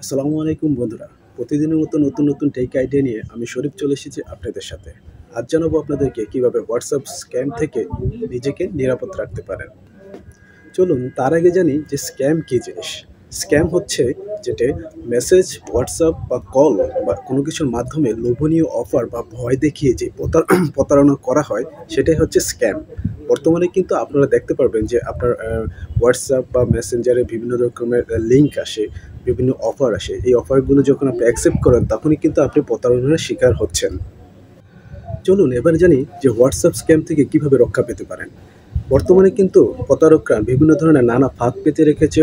আসসালামু আলাইকুম বন্ধুরা। প্রতিদিনের মতো নতুন নতুন টেক আইডিয়া নিয়ে আমি শরীফ চলে এসেছি আপনাদের সাথে। আজ জানাবো আপনাদেরকে কিভাবে হোয়াটসঅ্যাপ স্ক্যাম থেকে নিজেকে নিরাপদ রাখতে পারেন। চলুন তার আগে জানি যে স্ক্যাম কী জিনিস। স্ক্যাম হচ্ছে যেটা মেসেজ, হোয়াটসঅ্যাপ বা কল বা কোনো কিছুর মাধ্যমে লোভনীয় অফার বা ভয় দেখিয়ে যে প্রতারণা করা হয়, সেটাই হচ্ছে স্ক্যাম। বর্তমানে কিন্তু আপনারা দেখতে পারবেন যে আপনার হোয়াটসঅ্যাপ বা মেসেঞ্জারে বিভিন্ন রকমের লিঙ্ক আসে, বিভিন্ন অফার আসে। এই অফারগুলো যখন আপনি অ্যাকসেপ্ট করেন তখনই কিন্তু আপনি প্রতারণার শিকার হচ্ছেন। চলুন এবার জানি যে হোয়াটসঅ্যাপ স্ক্যাম থেকে কিভাবে রক্ষা পেতে পারেন। বর্তমানে কিন্তু প্রতারকরা বিভিন্ন ধরনের নানা ফাঁদ পেতে রেখেছে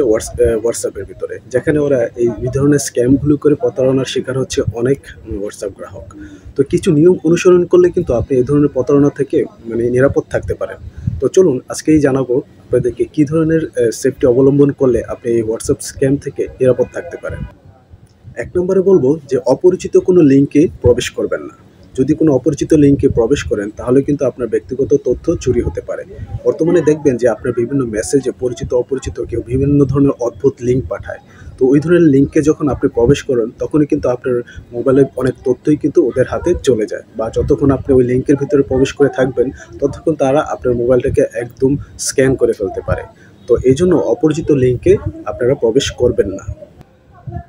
হোয়াটসঅ্যাপের ভিতরে, যেখানে ওরা এই ধরনের স্ক্যামগুলো করে প্রতারণার শিকার হচ্ছে অনেক হোয়াটসঅ্যাপ গ্রাহক। তো কিছু নিয়ম অনুসরণ করলে কিন্তু আপনি এই ধরনের প্রতারণা থেকে নিরাপদ থাকতে পারেন। তো চলুন আজকেই জানাবো আপনাদেরকে কী ধরনের সেফটি অবলম্বন করলে আপনি এই হোয়াটসঅ্যাপ স্ক্যাম থেকে নিরাপদ থাকতে পারেন। এক নম্বরে বলবো যে অপরিচিত কোনো লিঙ্কে প্রবেশ করবেন না। যদি কোনো অপরিচিত লিঙ্কে প্রবেশ করেন তাহলে কিন্তু আপনার ব্যক্তিগত তথ্য চুরি হতে পারে। বর্তমানে দেখবেন যে আপনার বিভিন্ন মেসেজে পরিচিত অপরিচিত কেউ বিভিন্ন ধরনের অদ্ভুত লিঙ্ক পাঠায়। তো ওই ধরনের লিঙ্কে যখন আপনি প্রবেশ করেন তখনই কিন্তু আপনার মোবাইলের অনেক তথ্যই কিন্তু ওদের হাতে চলে যায়, বা যতক্ষণ আপনি ওই লিঙ্কের ভিতরে প্রবেশ করে থাকবেন ততক্ষণ তারা আপনার মোবাইলটাকে একদম স্ক্যান করে ফেলতে পারে। তো এই জন্য অপরিচিত লিঙ্কে আপনারা প্রবেশ করবেন না।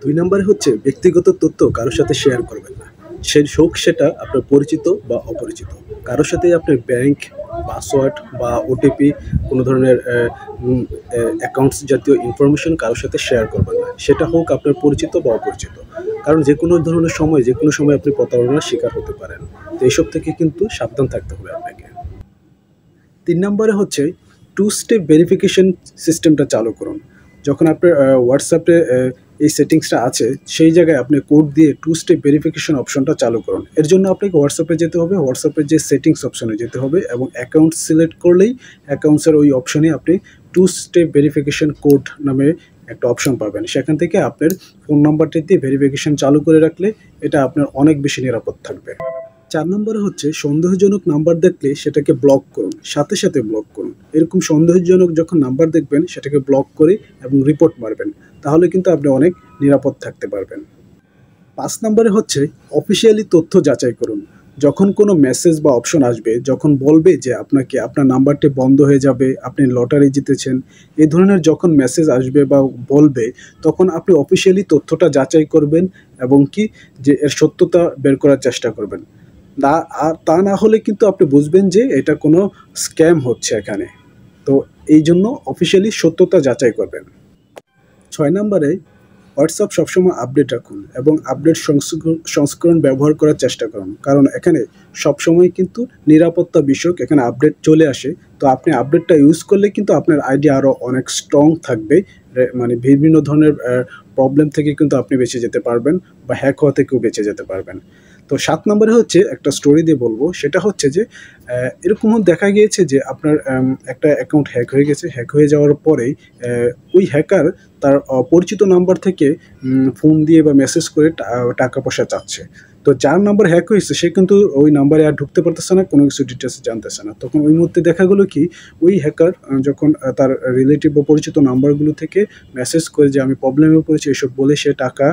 ২ নম্বরে হচ্ছে ব্যক্তিগত তথ্য কারো সাথে শেয়ার করবেন না। হোক সেটা আপনার পরিচিত বা অপরিচিত। কারো সাথেই আপনার ব্যাংক, পাসওয়ার্ড বা ওটিপি, কোনো ধরনের অ্যাকাউন্টস জাতীয় ইনফরমেশন কারো সাথে শেয়ার করবেন না। সেটা হোক আপনার পরিচিত বা অপরিচিত। কারণ যেকোনো ধরনের সময় যেকোনো সময় আপনি প্রতারণার শিকার হতে পারেন। তো এসব থেকে কিন্তু সাবধান থাকতে হবে আপনাকে। ৩ নম্বরে হচ্ছে টু স্টেপ ভেরিফিকেশন সিস্টেমটা চালু করুন। যখন আপনার হোয়াটসঅ্যাপে এই সেটিংসটা আছে, সেই জায়গায় আপনি কোড দিয়ে টু স্টেপ ভেরিফিকেশন অপশনটা চালু করুন। এর জন্য আপনাকে হোয়াটসঅ্যাপে যেতে হবে, হোয়াটসঅ্যাপের যে সেটিংস অপশনে যেতে হবে এবং অ্যাকাউন্ট সিলেক্ট করলেই অ্যাকাউন্টসের ওই অপশনে আপনি টু স্টেপ ভেরিফিকেশন কোড নামে একটা অপশন পাবেন। সেখান থেকে আপনার ফোন নাম্বারটি দিয়ে ভেরিফিকেশন চালু করে রাখলে এটা আপনার অনেক বেশি নিরাপদ থাকবে। ৪ নম্বরে হচ্ছে সন্দেহজনক নাম্বার দেখলে সেটাকে ব্লক করুন, সাথে সাথে ব্লক করুন। এরকম সন্দেহজনক যখন নাম্বার দেখবেন সেটাকে ব্লক করে এবং রিপোর্ট মারবেন, তাহলে কিন্তু আপনি অনেক নিরাপদ থাকতে পারবেন। ৫ নম্বরে হচ্ছে অফিসিয়ালি তথ্য যাচাই করুন। যখন কোনো মেসেজ বা অপশন আসবে, যখন বলবে যে আপনাকে আপনার নাম্বারটি বন্ধ হয়ে যাবে, আপনি লটারি জিতেছেন, এই ধরনের যখন মেসেজ আসবে বা বলবে, তখন আপনি অফিসিয়ালি তথ্যটা যাচাই করবেন এবং কি যে এর সত্যতা বের করার চেষ্টা করবেন। আর তা না হলে কিন্তু আপনি বুঝবেন যে এটা কোনো স্ক্যাম হচ্ছে এখানে। তো এই জন্য অফিসিয়ালি সত্যতা যাচাই করবেন। ৬ নম্বরে হোয়াটসঅ্যাপ সবসময় আপডেট রাখুন এবং আপডেট সংস্করণ ব্যবহার করার চেষ্টা করুন, কারণ এখানে সবসময় কিন্তু নিরাপত্তা বিষয়ক এখানে আপডেট চলে আসে। তো আপনি আপডেটটা ইউজ করলে কিন্তু আপনার আইডি আরও অনেক স্ট্রং থাকবে, বিভিন্ন ধরনের প্রবলেম থেকে কিন্তু আপনি বেঁচে যেতে পারবেন বা হ্যাক হওয়া থেকেও বেঁচে যেতে পারবেন। তো ৭ নম্বরে হচ্ছে একটা স্টোরি দিয়ে বলবো, সেটা হচ্ছে যে এরকমও দেখা গিয়েছে যে আপনার একটা অ্যাকাউন্ট হ্যাক হয়ে গেছে। হ্যাক হয়ে যাওয়ার পরেই ওই হ্যাকার তার পরিচিত নাম্বার থেকে ফোন দিয়ে বা মেসেজ করে টাকা পয়সা চাচ্ছে। তো যার নাম্বার হ্যাক হয়েছে সে কিন্তু ওই নাম্বারে আর ঢুকতে পারতেছে না, কোনো কিছু ডিটেলস জানতেছে না। তখন ওই মুহূর্তে দেখা গেলো কি, ওই হ্যাকার যখন তার রিলেটিভ বা পরিচিত নাম্বারগুলো থেকে মেসেজ করে যে আমি প্রবলেমে পড়েছি এসব বলে সে টাকা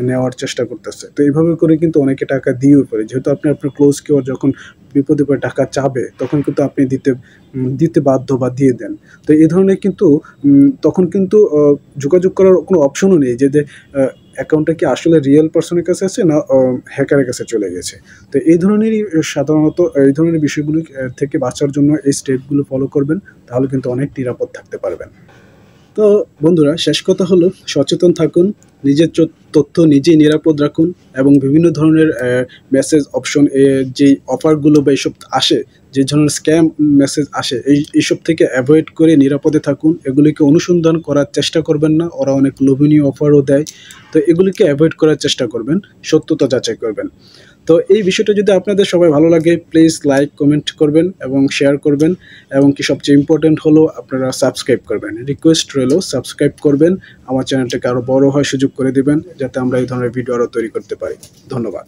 নেওয়ার চেষ্টা করতেছে। তো এইভাবে করে কিন্তু অনেকে টাকা দিয়েও পারে, যেহেতু আপনি আপনার ক্লোজ কেউ যখন বিপদে পড়ে টাকা চাবে তখন কিন্তু আপনি দিতে বাধ্য বা দিয়ে দেন। তো এই ধরনের কিন্তু তখন কিন্তু যোগাযোগ করার কোনো অপশনও নেই যে অ্যাকাউন্টটা কি আসলে রিয়েল পারসনের কাছে আছে না হ্যাকারের কাছে চলে গেছে। তো এই ধরনেরই সাধারণত এই ধরনের বিষয়গুলো থেকে বাঁচার জন্য এই স্টেপগুলো ফলো করবেন, তাহলে কিন্তু অনেক নিরাপদ থাকতে পারবেন। তো বন্ধুরা, শেষ কথা হলো সচেতন থাকুন, নিজের তথ্য নিজেই নিরাপদ রাখুন এবং বিভিন্ন ধরনের মেসেজ অপশন, যেই অফারগুলো বা এইসব আসে, যে ধরনের স্ক্যাম মেসেজ আসে, এইসব থেকে অ্যাভয়েড করে নিরাপদে থাকুন। এগুলিকে অনুসন্ধান করার চেষ্টা করবেন না, ওরা অনেক লোভনীয় অফারও দেয়। তো এগুলিকে অ্যাভয়েড করার চেষ্টা করবেন, সত্যতা যাচাই করবেন। তো এই বিষয়টা যদি আপনাদের সবাই ভালো লাগে প্লিজ লাইক কমেন্ট করবেন এবং শেয়ার করবেন, এবং কি সবচেয়ে ইম্পর্টেন্ট হলো আপনারা সাবস্ক্রাইব করবেন। রিকোয়েস্ট রইল সাবস্ক্রাইব করবেন, আমার চ্যানেলটাকে আরও বড় হয় সুযোগ করে দেবেন যাতে আমরা এই ধরনের ভিডিও আরও তৈরি করতে পারি। ধন্যবাদ।